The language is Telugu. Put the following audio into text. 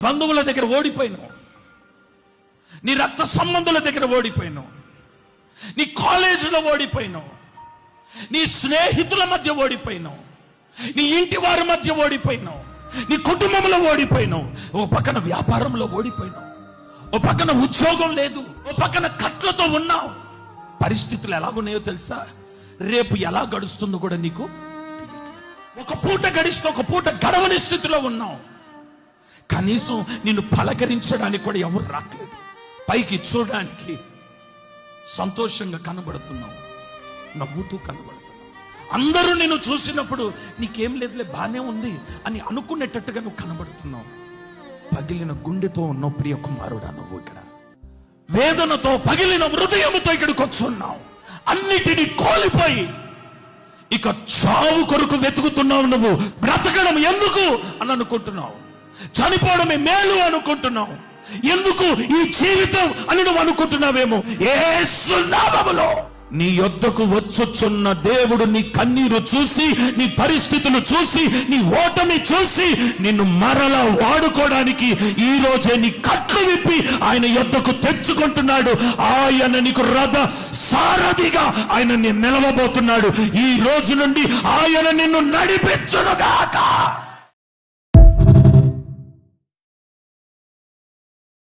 బంధువుల దగ్గర ఓడిపోయినావు, నీ రక్త సంబంధుల దగ్గర ఓడిపోయినావు, నీ కాలేజీలో ఓడిపోయినావు, నీ స్నేహితుల మధ్య ఓడిపోయినావు, నీ ఇంటి వారి మధ్య ఓడిపోయినావు, నీ కుటుంబంలో ఓడిపోయినావు, ఓ పక్కన వ్యాపారంలో ఓడిపోయినావు, ఓ పక్కన ఉద్యోగం లేదు, ఓ పక్కన కట్లతో ఉన్నావు. పరిస్థితులు ఎలాగున్నాయో తెలుసా? రేపు ఎలా గడుస్తుందో కూడా నీకు తెలియట్లేదు. ఒక పూట గడిస్తే ఒక పూట గడవని స్థితిలో ఉన్నావు. కనీసం నిన్ను పలకరించడానికి కూడా ఎవరు రాట్లేదు. పైకి చూడడానికి సంతోషంగా కనబడుతున్నావు, నవ్వుతూ కనబడుతున్నావు. అందరూ నిన్ను చూసినప్పుడు నీకేం లేదులే బానే ఉంది అని అనుకునేటట్టుగా నువ్వు కనబడుతున్నావు. పగిలిన గుండెతో ఉన్న ప్రియ కుమారుడా, నువ్వు ఇక్కడ వేదనతో పగిలిన హృదయంతో ఇక్కడికి వచ్చున్నావు. అన్నిటినీ కోల్పోయి ఇక చావు కొరకు వెతుకుతున్నావు. నువ్వు బ్రతకడం ఎందుకు అని అనుకుంటున్నావు, చనిపోవడమే మేలు అనుకుంటున్నావు. ఎందుకు ఈ జీవితం అని నువ్వు అనుకుంటున్నావేమో. యేసు నామములో నీ యొద్దకు వచ్చుచున్న దేవుడు నీ కన్నీరు చూసి, నీ పరిస్థితులు చూసి, నీ ఓటమి చూసి నిన్ను మరలా వాడుకోవడానికి ఈ రోజే నీ కట్లు విప్పి ఆయన యొద్దకు తెచ్చుకుంటున్నాడు. ఆయన నీకు రథ సారథిగా ఆయన నిలవబోతున్నాడు. ఈ రోజు నుండి ఆయన నిన్ను నడిపించునుగాక.